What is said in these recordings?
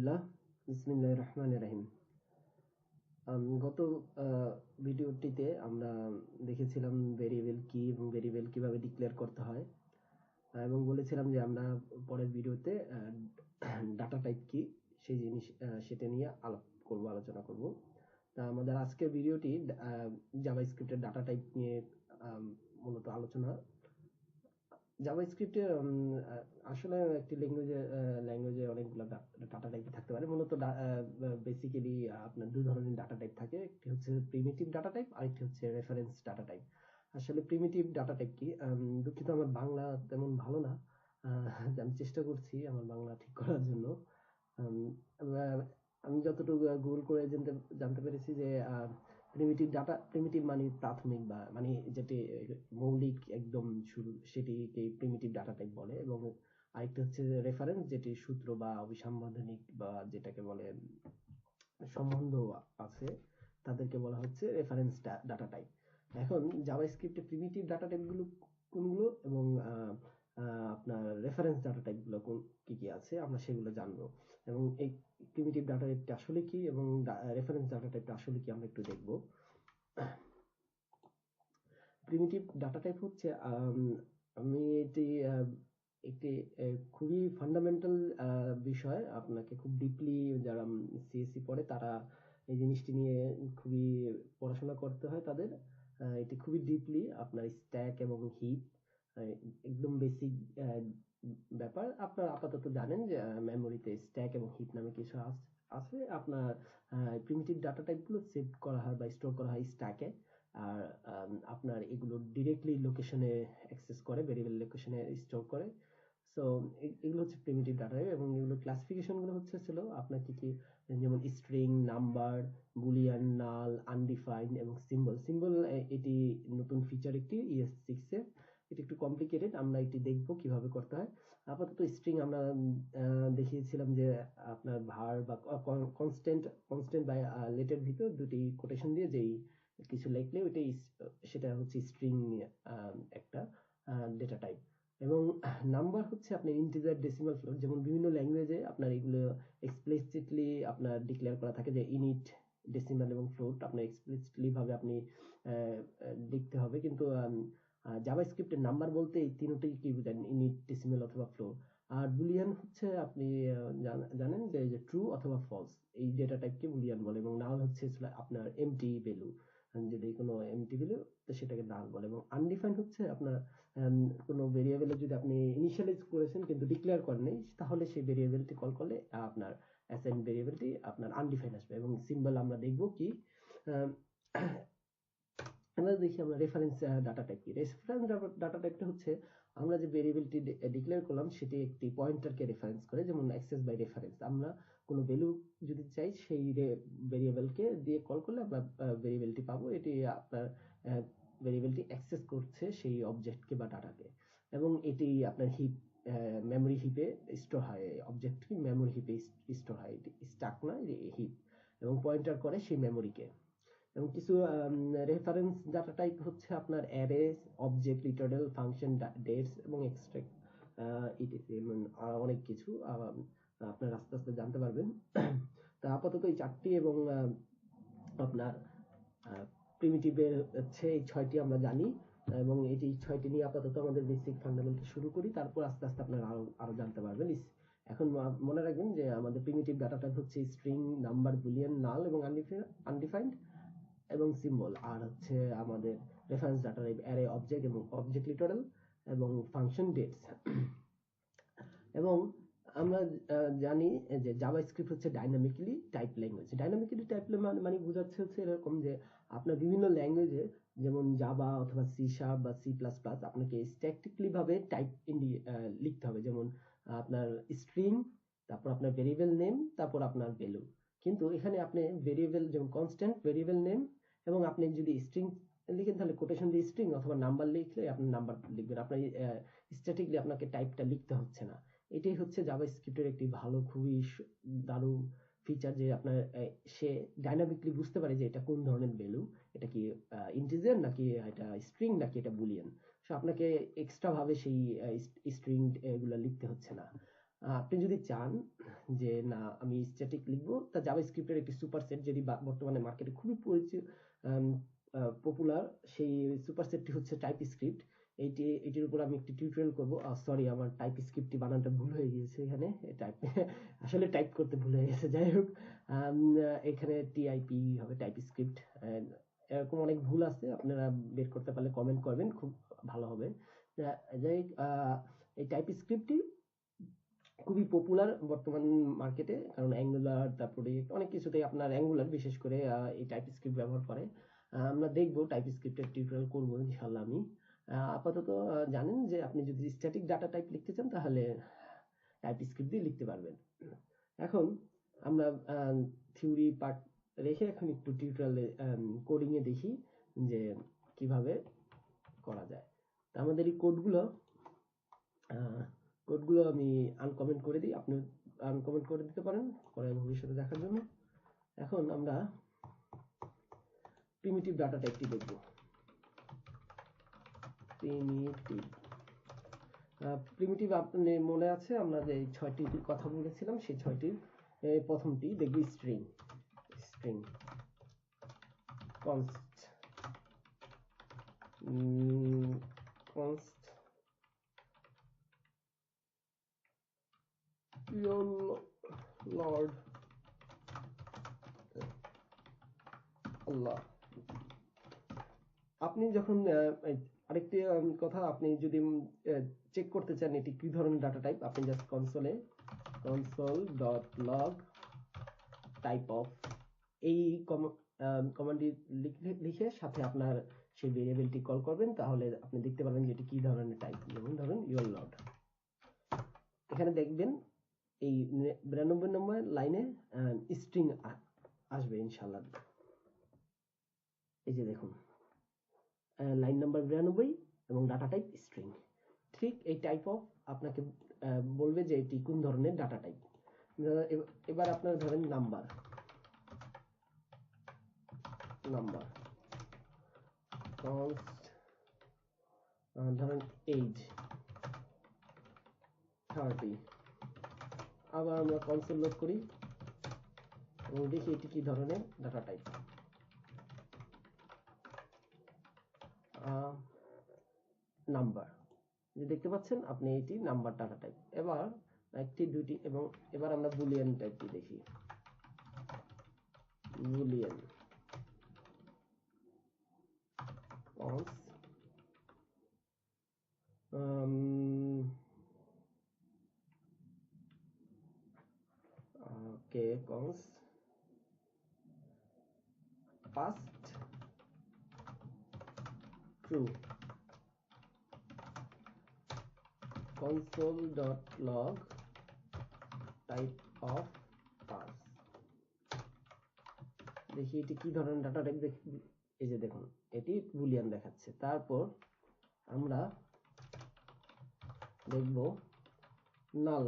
বিসমিল্লাহ বিসমিল্লাহির রহমানির রহিম। গত ভিডিওটিতে আমরা দেখেছিলাম ভেরিয়েবল কি এবং ভেরিয়েবল কিভাবে ডিক্লেয়ার করতে হয় এবং বলেছিলাম যে আমরা পরের ভিডিওতে ডাটা টাইপ কি সেই জিনিস সেটা নিয়ে আলোচনা করব। তা আমাদের আজকের ভিডিওটি জাভাস্ক্রিপ্টের ডাটা টাইপ নিয়ে মূলত আলোচনা। জাভাস্ক্রিপ্টে আসলে একটি ল্যাঙ্গুয়েজে অনেকগুলো ডাটা টাইপ থাকতে পারে। মূলত বেসিক্যালি আপনার দুই ধরনের ডাটা টাইপ থাকে, একটি হচ্ছে প্রিমিটিভ ডাটা টাইপ, আরেকটি হচ্ছে রেফারেন্স ডাটা টাইপ। আসলে প্রিমিটিভ ডাটা টাইপ কি, দুঃখিত আমার বাংলা তেমন ভালো না, আমি চেষ্টা করছি আমার বাংলা ঠিক করার জন্য। আমি যতটুকু গুগল করে জানতে পেরেছি যে প্রিমিটিভ মানে প্রাথমিক বা মানে যেটি মৌলিক একদম শুরু, সেটিকে প্রিমিটিভ ডাটা টাইপ বলে। এবং আরেকটা হচ্ছে রেফারেন্স, যেটি সূত্র বা অবিসাংবিধানিক বা যেটাকে বলে সম্বন্ধ আছে তাদেরকে বলা হচ্ছে রেফারেন্স ডাটা টাইপ। এখন জাভাস্ক্রিপ্টে প্রিমিটিভ ডাটা টাইপ গুলো কোনগুলো এবং আপনার রেফারেন্স ডাটা টাইপ গুলো কি কি আছে আমরা সেগুলো জানবো, এবং এই প্রিমিটিভ ডাটা টাইপটা আসলে কি এবং রেফারেন্স ডাটা টাইপটা আসলে কি আমরা একটু দেখবো। প্রিমিটিভ ডাটা টাইপ হচ্ছে আমি এটি একটি খুবই ফান্ডামেন্টাল বিষয়, আপনাকে খুব ডিপলি যারা সিএসসি পড়ে তারা এই জিনিসটি নিয়ে খুবই পড়াশোনা করতে হয় তাদের। এটি খুবই ডিপলি আপনার স্ট্যাক এবং হিপ একদম বেসিক ব্যাপার। আপনারা আপাতত জানেন যে মেমোরিতে স্ট্যাক এবং হিপ নামে কিছু আছে। আপনার প্রিমিটিভ ডাটা টাইপগুলো সেভ করা হয় বা স্টোর করা হয় স্ট্যাকে, আর আপনার এগুলো ডিরেক্টলি লোকেশনে অ্যাক্সেস করে, ভেরিয়েবল লোকেশনে স্টোর করে। সো এগুলো হচ্ছে প্রিমিটিভ ডাটা টাইপ, এবং এগুলো ক্লাসিফিকেশন গুলো হচ্ছে আপনার কি কি, যেমন স্ট্রিং, নাম্বার, বুলিয়ান, নাল, আনডিফাইন্ড এবং সিম্বল। এটি নতুন ফিচার একটি ES6 এর, এটি একটু কমপ্লিকেটেড, আমরা এটি দেখবো কিভাবে করতে হয়। আপাতত স্ট্রিং আমরা দেখিয়েছিলাম যে আপনার ভার বা কনস্ট্যান্ট বা লেটের ভিতর দুটি কোটেশন দিয়ে যেই কিছু লিখলে ওইটাই সেটা হচ্ছে স্ট্রিং একটা ডেটা টাইপ। এবং নাম্বার হচ্ছে আপনার ইন্টিজার, ডেসিমাল, ফ্লোট। যেমন বিভিন্ন ল্যাঙ্গুয়েজে আপনার এগুলো এক্সপ্লিসিটলি আপনার ডিক্লেয়ার করা থাকে যে ইনিট, ডেসিমাল এবং ফ্লোট আপনার এক্সপ্লিসিটলি ভাবে আপনি লিখতে হবে, কিন্তু জাভাস্ক্রিপ্টের নাম্বার বলতে এই তিনটি কি বোঝায়, ইনিট, ডেসিমাল অথবা ফ্লোট। আর বুলিয়ান হচ্ছে আপনি জানেন যে ট্রু অথবা ফলস, এই ডেটা টাইপকে বুলিয়ান বলে। এবং নাল হচ্ছে আপনার এমটি ভ্যালু, যদি কোনো এমটি ভ্যালু তো সেটাকে নাল বলে। এবং আনডিফাইন্ড হচ্ছে আপনার কোনো ভেরিয়েবলে যদি আপনি ইনিশিয়ালাইজ করেছেন কিন্তু ডিক্লেয়ার করেন নাই, তাহলে সেই ভেরিয়েবলটি কল করলে আপনার অ্যাসাইন ভেরিয়েবলটি আপনার আনডিফাইন্ড আসবে। এবং সিম্বল আমরা দেখব কি, আমরা দেখি আমরা রেফারেন্স ডাটা টাইপ কি। রেফারেন্স ডাটা টাইপটা হচ্ছে আমরা যে ভেরিয়েবলটি ডিক্লেয়ার করলাম সেটি একটি পয়েন্টারকে রেফারেন্স করে, যেমন অ্যাক্সেস বাই রেফারেন্স। আমরা কোনো ভ্যালু যদি চাই সেই ভেরিয়েবলকে দিয়ে কল করলে আমরা ভেরিয়েবলটি পাবো, এটি আপনার ভেরিয়েবলটি অ্যাক্সেস করছে সেই অবজেক্টকে বা ডাটাকে। এবং এটি আপনার হিপ, মেমোরি হিপে স্টোর হয়, অবজেক্টটি মেমোরি হিপে স্টোর হয়, এটি স্ট্যাক না, হিপ, এবং পয়েন্টার করে সেই মেমোরিকে। এবং কিছু রেফারেন্স ডাটা টাইপ হচ্ছে আপনার array, object, literal, function, dates এবং এক্সট্রাক্ট, অনেক কিছু আপনার আস্তে আস্তে জানতে পারবেন। তা আপাতত এই চারটি এবং আপনার প্রিমিটিভের হচ্ছে এই 6টি আমরা জানি, এবং এটি 6টি নিয়ে আপাতত আমাদের বেসিক ফান্ডামেন্টাল শুরু করি, তারপর আস্তে আস্তে আপনারা আরো জানতে পারবেন। এখন মনে রাখবেন যে আমাদের প্রিমিটিভ ডাটা টাইপ হচ্ছে স্ট্রিং, নাম্বার, বুলিয়ান, নাল এবং আনডিফাইন্ড এবং সিম্বল। আর হচ্ছে আমাদের reference data type array, object এবং অবজেক্ট, লিটারাল এবং ফাংশন, ডেটস। এবং আমরা জানি যে জাভাস্ক্রিপ্ট হচ্ছে dynamically type language. Dynamically type মানে বোঝাচ্ছে হচ্ছে এরকম যে আপনার বিভিন্ন ল্যাঙ্গুয়েজে, যেমন জাভা অথবা সি শার্প বা C++, আপনাকে স্ট্যাটিকলি ভাবে টাইপ লিখতে হবে। যেমন আপনার স্ট্রিং, তারপর আপনার ভেরিয়েবল নেম, তারপর আপনার ভ্যালু। কিন্তু এখানে আপনি ভেরিয়েবল যেমন কনস্ট্যান্ট, ভেরিয়েবল নেম, এবং আপনি যদি স্ট্রিং লিখেন তাহলে কোটেশন দিয়ে স্ট্রিং, অথবা নাম্বার লিখলে আপনি নাম্বার লিখবেন, আপনার স্ট্যাটিকলি আপনাকে টাইপটা লিখতে হচ্ছে না। এটাই হচ্ছে জাভাস্ক্রিপ্টের একটি ভালো, খুবই দারুণ ফিচার, যে আপনার সে ডাইনামিকলি বুঝতে পারে যে এটা কোন ধরনের ভ্যালু, এটা কি ইন্টিজার নাকি এটা স্ট্রিং নাকি এটা বুলিয়ান। সো আপনাকে এক্সট্রা ভাবে সেই স্ট্রিং এগুলো লিখতে হচ্ছে না। আপনি যদি চান যে না আমি স্ট্যাটিক লিখবো, তা জাভাস্ক্রিপ্টের একটি সুপারসেট যেটি বর্তমানে মার্কেটে খুবই পরিচিত পপুলার, সেই সুপারসেটটি হচ্ছে টাইপস্ক্রিপ্ট। এটির উপর আমি একটি টিউটোরিয়াল করব। সরি, আমার টাইপস্ক্রিপ্টটি বানানটা ভুল হয়ে গিয়েছে এখানে। টাইপ আসলে টাইপ করতে ভুল হয়ে গেছে, যাই হোক। এখানে টিআইপি হবে টাইপস্ক্রিপ্ট। এরকম অনেক ভুল আছে, আপনারা বের করতে পারলে কমেন্ট করবেন, খুব ভালো হবে। যাই হোক, এই টাইপস্ক্রিপ্টটি খুবই পপুলার বর্তমান মার্কেটে, কারণ অ্যাঙ্গুলার, তারপরে অনেক কিছুতেই আপনার অ্যাঙ্গুলার বিশেষ করে এই টাইপস্ক্রিপ্ট ব্যবহার করে। আমরা দেখবো টাইপস্ক্রিপ্টের টিউটোরিয়াল করবো ইনশাল্লাহ আমি। আপাতত জানেন যে আপনি যদি স্ট্যাটিক ডাটা টাইপ লিখতে চান তাহলে টাইপস্ক্রিপ্ট দিয়ে লিখতে পারবেন। এখন আমরা থিওরি পার্ট রেখে এখন একটু টিউটোরিয়ালে কোডিং এ দেখি যে কিভাবে করা যায়। তা আমাদের এই কোডগুলো আমি আনকমেন্ট করে দিই, আপনি আনকমেন্ট করে দিতে পারেন পরে ভবিষ্যতে দেখার জন্য। এখন আমরা প্রিমিটিভ ডাটা টাইপটি দেখব। প্রিমিটিভ আপনি মনে আছে আমরা যে 6টির কথা বলেছিলাম, সেই 6টির প্রথমটি দেখব স্ট্রিং। কনস্ট your lord আল্লাহ। আপনি যখন আরেকটি কথা, আপনি যদি চেক করতে চান এটি কি ধরনের ডাটা টাইপ, আপনি জাস্ট console.log type of এই কমান্ডটি লিখে সাথে আপনার সেই ভেরিয়েবলটি কল করবেন, তাহলে আপনি দেখতে পাবেন যে এটি কি ধরনের টাইপ। যেমন ধরুন your lord, এখানে দেখবেন এই 92 নম্বর লাইনে স্ট্রিং আসবে ইনশাআল্লাহ। এই যে দেখুন লাইন নাম্বার 92 এবং ডাটা টাইপ স্ট্রিং। ঠিক এই টাইপ অফ আপনাকে বলবে যে এটি কোন ধরনের ডাটা টাইপ। এবার আপনারা ধরেন নাম্বার ধরেন এজ 30। আবার আমরা কনসোল লোড করি এবং দেখি এটি কি ধরনের ডাটা টাইপ। নাম্বার দেখতে পাচ্ছেন আপনি, এটি নাম্বার ডাটা টাইপ। এবার একটি দুটি এবং এবার আমরা বুলিয়ান টাইপটি দেখি। Boolean cons past true console.log type of pass। দেখি এটি কি ধরনের ডাটা টাইপ। এই যে দেখুন এটি বুলিয়ান দেখাচ্ছে। তারপর আমরা দেখব নাল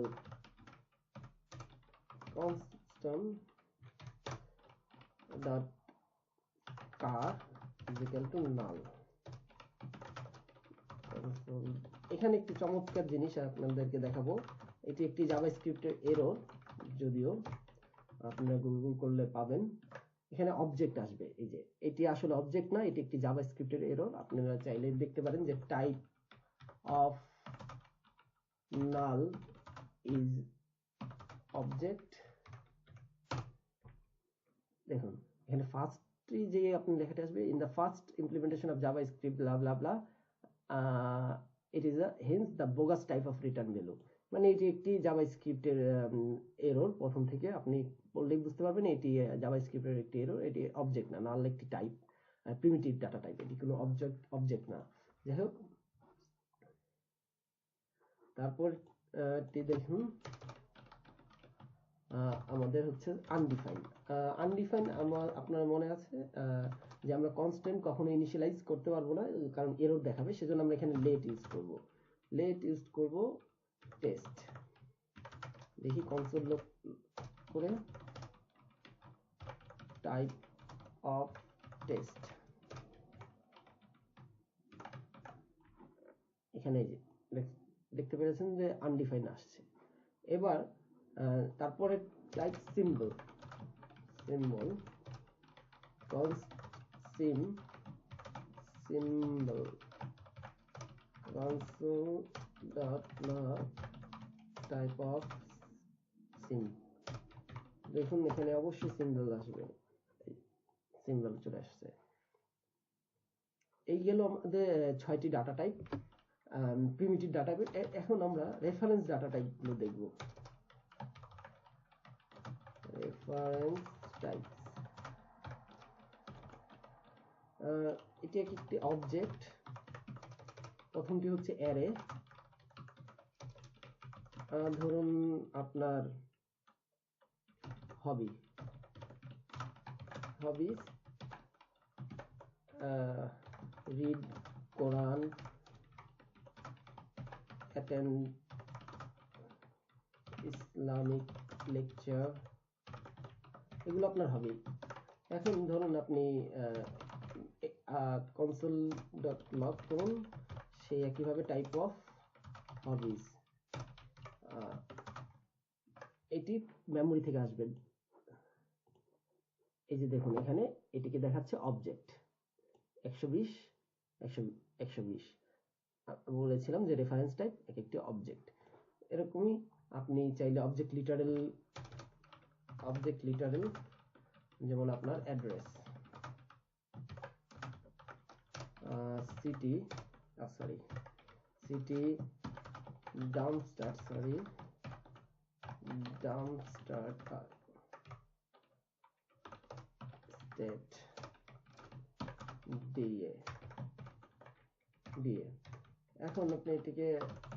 constant dot car is equal to null। এখানে একটি চমৎকার জিনিস আপনাদেরকে দেখাবো। এটি একটি জাভাস্ক্রিপ্টের এরর, যদিও আপনারা গুগল করলে পাবেন। এখানে অবজেক্ট আসবে, এই যে এটি আসলে অবজেক্ট না, এটি একটি জাভাস্ক্রিপ্টের এরর। আপনারা চাইলে দেখতে পারেন যে type of null is object. দেখুন এখানে ফার্স্টই যে আপনি লেখাটা আসবে, in the first implementation of JavaScript blah blah blah it is a hence the bogus type of return value। মানে এটি একটি জাভাস্ক্রিপ্টের এরর। প্রথম থেকে আপনি পড়লেই বুঝতে পারবেন এটি জাভাস্ক্রিপ্টের একটি এরর। এটি অবজেক্ট না, নাল একটি টাইপ, প্রিমিটিভ ডাটা টাইপ, এটি কোনো অবজেক্ট না। যাই হোক, তারপর দেখুন আমাদের হচ্ছে আনডিফাইন্ড। আপনার মনে আছে যে আমরা কনস্ট্যান্ট কখনো ইনিশিয়ালাইজ করতে পারবো না, কারণ এরর দেখাবে। সেজন্য আমরা এখানে লেট ইউজ করব টেস্ট। দেখি কনসোল লোড করে টাইপ অফ টেস্ট। এখানে দেখতে পেরেছেন যে আনডিফাইন্ড আসছে। এবার তারপরে type symbol symbol type of sym. দেখুন এখানে অবশ্যই সিম্বল আসবে, সিম্বল চলে আসছে। এই গেল আমাদের 6টি data type, primitive data type. এখন আমরা রেফারেন্স ডাটা টাইপ গুলো দেখব। রেফারেন্স টাইপ এটি একটি অবজেক্ট। প্রথমটি হচ্ছে অ্যারে। ধরুন আপনার হবিস, রিড কোরআন, অ্যাটেন্ড ইসলামিক লেকচার, এগুলো আপনার হবি। এখন ধরুন আপনি console.log করুন, সেই একইভাবে টাইপ অফ হবিস, এটি মেমোরি থেকে আসবে। এই যে দেখুন এখানে এটিকে দেখাচ্ছে অবজেক্ট 120 120। বলেছিলাম যে রেফারেন্স টাইপ এক একটি অবজেক্ট। এরকমই আপনি চাইলে অবজেক্ট লিটারেল যেমন আপনার অ্যাড্রেস, সিটি ডাউনস্টার স্টেট ডিএ। এখন আপনি এটিকে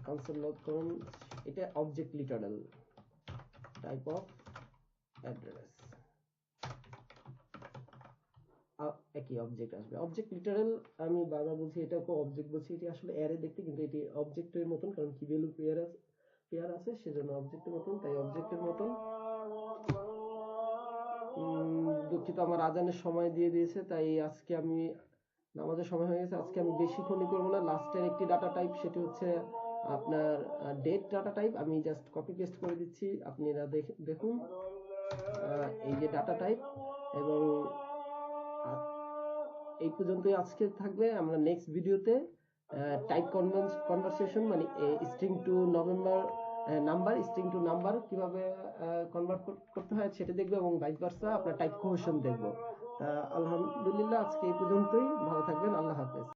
কনসোল লগ করুন, এটা object literal type of address, একই অবজেক্ট আসবে। অবজেক্ট লিটারেল আমি বারবার বলছি, এটাকে অবজেক্ট বলছি, এটি আসলে অ্যারে দেখতে, কিন্তু এটি অবজেক্টের মতন, কারণ কি ভ্যালু পেয়ার আছে সেজন্য অবজেক্টের মতন, তাই অবজেক্টের মতন। দুঃখিত, আমার আজানের সময় দিয়ে দিয়েছে, তাই আজকে আমি নামাজের সময় হয়ে গেছে, আজকে আমি বেশিক্ষণই করবো না। লাস্টের একটি ডাটা টাইপ, সেটি হচ্ছে আপনার ডেট ডাটা টাইপ। আমি জাস্ট কপি পেস্ট করে দিচ্ছি, আপনারা দেখুন এই যে ডাটা টাইপ। এবং এই পর্যন্তই আজকে থাকবে। আমরা নেক্সট ভিডিওতে টাইপ কনভারসেশন মানে স্ট্রিং টু নাম্বার কিভাবে কনভার্ট করতে হয় সেটা দেখবো, এবং ভাইস ভার্সা আপনার টাইপ কোহেশন দেখবো। আলহামদুলিল্লাহ, আজকে এই পর্যন্তই। ভালো থাকবেন, আল্লাহ হাফেজ।